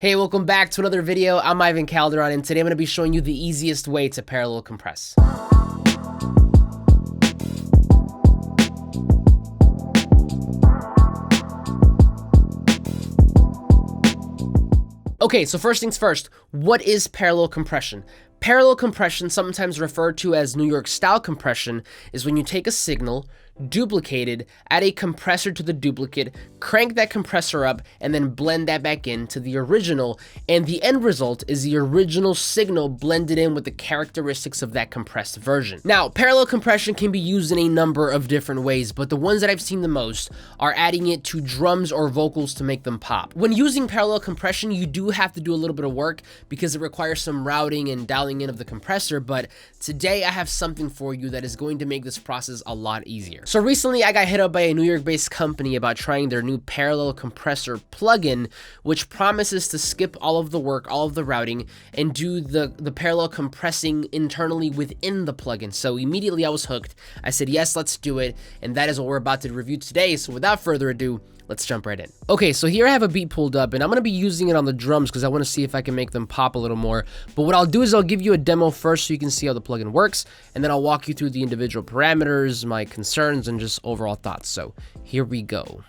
Hey, welcome back to another video. I'm Ivan Calderon, and today I'm going to be showing you the easiest way to parallel compress. Okay, so first things first, what is parallel compression? Parallel compression, sometimes referred to as New York style compression, is when you take a signal, duplicate it, add a compressor to the duplicate, crank that compressor up, and then blend that back into the original, and the end result is the original signal blended in with the characteristics of that compressed version. Now, parallel compression can be used in a number of different ways, but the ones that I've seen the most are adding it to drums or vocals to make them pop. When using parallel compression, you do have to do a little bit of work because it requires some routing and dialing in of the compressor, but today I have something for you that is going to make this process a lot easier. So recently I got hit up by a New York based company about trying their new parallel compressor plugin, which promises to skip all of the work, all of the routing, and do the parallel compressing internally within the plugin. So immediately I was hooked. I said, yes, let's do it. And that is what we're about to review today. So without further ado, let's jump right in. Okay, so here I have a beat pulled up, and I'm gonna be using it on the drums because I wanna see if I can make them pop a little more. But what I'll do is I'll give you a demo first so you can see how the plugin works, and then I'll walk you through the individual parameters, my concerns, and just overall thoughts. So here we go.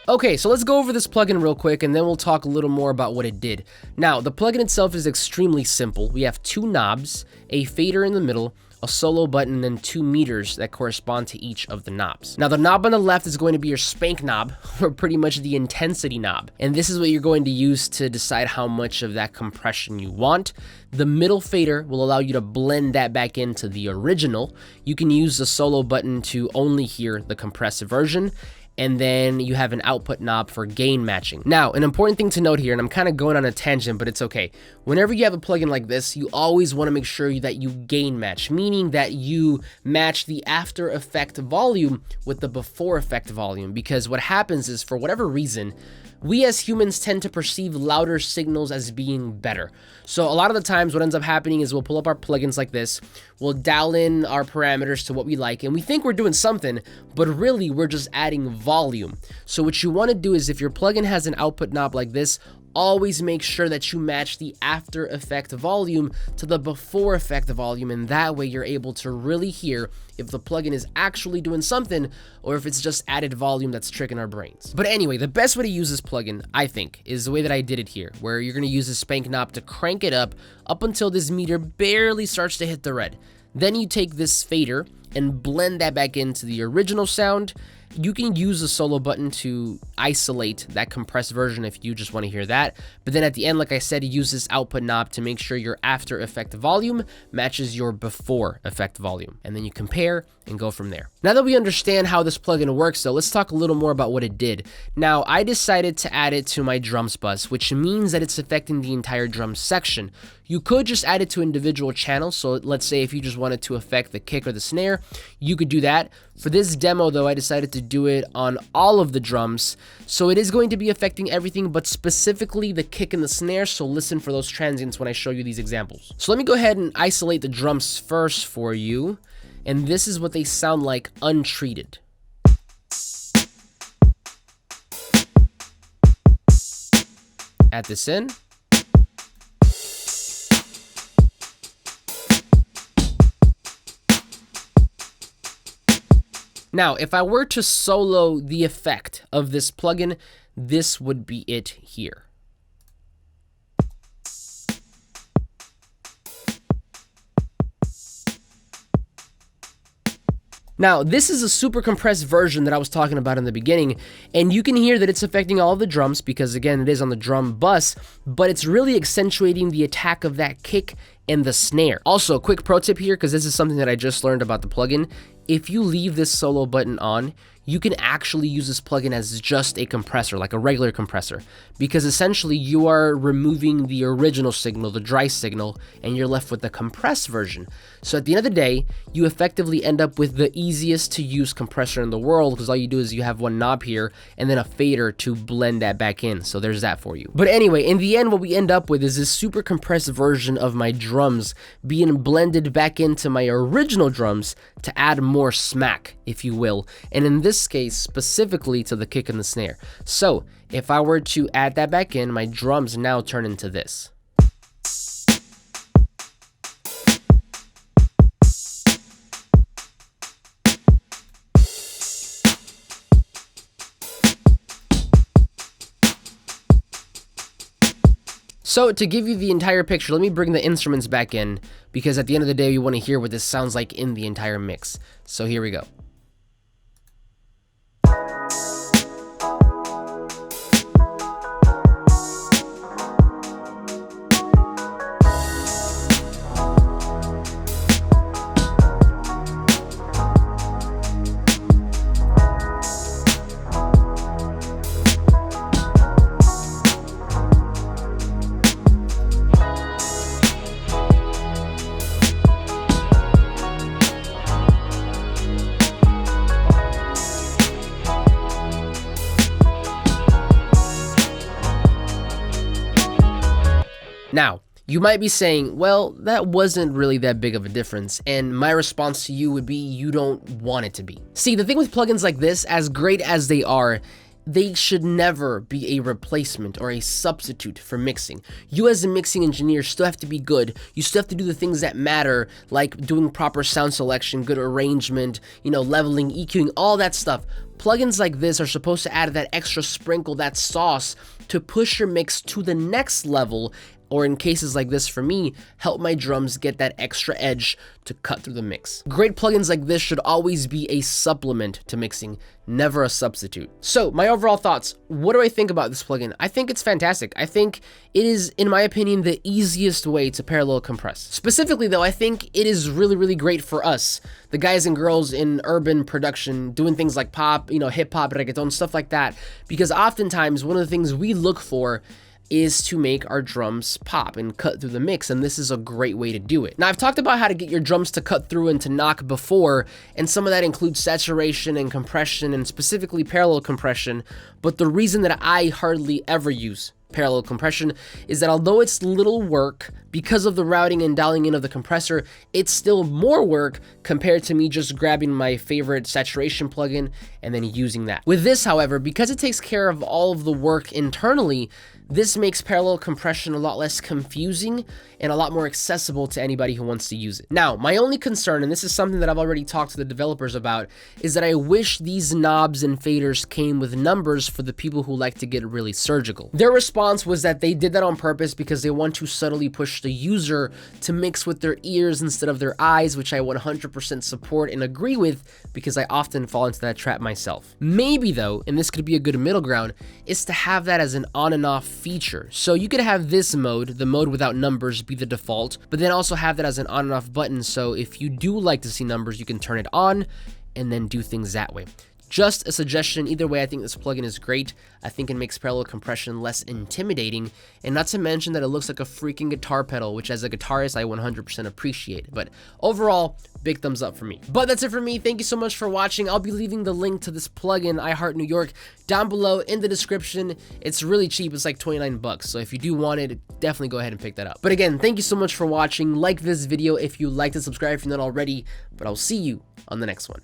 Okay, so let's go over this plugin real quick and then we'll talk a little more about what it did. Now, the plugin itself is extremely simple. We have two knobs, a fader in the middle, a solo button, and 2 meters that correspond to each of the knobs. Now, the knob on the left is going to be your spank knob, or pretty much the intensity knob. And this is what you're going to use to decide how much of that compression you want. The middle fader will allow you to blend that back into the original. You can use the solo button to only hear the compressed version. And then you have an output knob for gain matching. Now, an important thing to note here, and I'm kind of going on a tangent, but it's okay. Whenever you have a plugin like this, you always want to make sure that you gain match, meaning that you match the after effect volume with the before effect volume, because what happens is, for whatever reason, we as humans tend to perceive louder signals as being better. So a lot of the times what ends up happening is we'll pull up our plugins like this, we'll dial in our parameters to what we like, and we think we're doing something, but really we're just adding volume. So what you want to do is, if your plugin has an output knob like this, always make sure that you match the after effect volume to the before effect volume, and that way you're able to really hear if the plugin is actually doing something or if it's just added volume that's tricking our brains. But anyway, the best way to use this plugin, I think, is the way that I did it here, where you're going to use the spank knob to crank it up until this meter barely starts to hit the red. Then you take this fader and blend that back into the original sound, You can use the solo button to isolate that compressed version if you just want to hear that. But then at the end, like I said, use this output knob to make sure your after effect volume matches your before effect volume. And then you compare and go from there. Now that we understand how this plugin works though, let's talk a little more about what it did. Now, I decided to add it to my drums bus, which means that it's affecting the entire drum section. You could just add it to individual channels. So let's say if you just wanted to affect the kick or the snare, you could do that. For this demo though, I decided to do it on all of the drums. So it is going to be affecting everything, but specifically the kick and the snare. So listen for those transients when I show you these examples. So let me go ahead and isolate the drums first for you. And this is what they sound like untreated. Add this in. Now, if I were to solo the effect of this plugin, this would be it here. Now, this is a super compressed version that I was talking about in the beginning, and you can hear that it's affecting all of the drums because, again, it is on the drum bus, but it's really accentuating the attack of that kick and the snare. Also, quick pro tip here, because this is something that I just learned about the plugin. If you leave this solo button on, you can actually use this plugin as just a compressor, like a regular compressor, because essentially you are removing the original signal, the dry signal, and you're left with the compressed version. So at the end of the day, you effectively end up with the easiest to use compressor in the world, because all you do is you have one knob here and then a fader to blend that back in. So there's that for you. But anyway, in the end, what we end up with is this super compressed version of my drums being blended back into my original drums to add more smack, if you will. And in this case, specifically to the kick and the snare. So if I were to add that back in, my drums now turn into this. So to give you the entire picture, let me bring the instruments back in, because at the end of the day, you want to hear what this sounds like in the entire mix. So here we go. Now, you might be saying, well, that wasn't really that big of a difference, and my response to you would be, you don't want it to be. See, the thing with plugins like this, as great as they are, they should never be a replacement or a substitute for mixing. You as a mixing engineer still have to be good. You still have to do the things that matter, like doing proper sound selection, good arrangement, leveling, EQing, all that stuff. Plugins like this are supposed to add that extra sprinkle, that sauce, to push your mix to the next level, or in cases like this for me, help my drums get that extra edge to cut through the mix. Great plugins like this should always be a supplement to mixing, never a substitute. So my overall thoughts, what do I think about this plugin? I think it's fantastic. I think it is, in my opinion, the easiest way to parallel compress. Specifically though, I think it is really, really great for us, the guys and girls in urban production, doing things like pop, hip hop, reggaeton, stuff like that, because oftentimes one of the things we look for is to make our drums pop and cut through the mix, and this is a great way to do it. Now, I've talked about how to get your drums to cut through and to knock before, and some of that includes saturation and compression, and specifically parallel compression, but the reason that I hardly ever use parallel compression is that although it's little work, because of the routing and dialing in of the compressor, it's still more work compared to me just grabbing my favorite saturation plugin and then using that. With this, however, because it takes care of all of the work internally, This makes parallel compression a lot less confusing and a lot more accessible to anybody who wants to use it. Now, my only concern, and this is something that I've already talked to the developers about, is that I wish these knobs and faders came with numbers for the people who like to get really surgical. Their response was that they did that on purpose because they want to subtly push the user to mix with their ears instead of their eyes, which I 100% support and agree with because I often fall into that trap myself. Maybe though, and this could be a good middle ground, is to have that as an on and off feature. So you could have this mode, the mode without numbers, be the default, but then also have that as an on and off button. So if you do like to see numbers, you can turn it on and then do things that way. Just a suggestion. Either way, I think this plugin is great. I think it makes parallel compression less intimidating, and not to mention that it looks like a freaking guitar pedal, which as a guitarist, I 100% appreciate. But overall, big thumbs up for me. But that's it for me. Thank you so much for watching. I'll be leaving the link to this plugin, I Heart New York, down below in the description. It's really cheap. It's like 29 bucks. So if you do want it, definitely go ahead and pick that up. But again, thank you so much for watching. Like this video if you liked it, subscribe if you're not already, but I'll see you on the next one.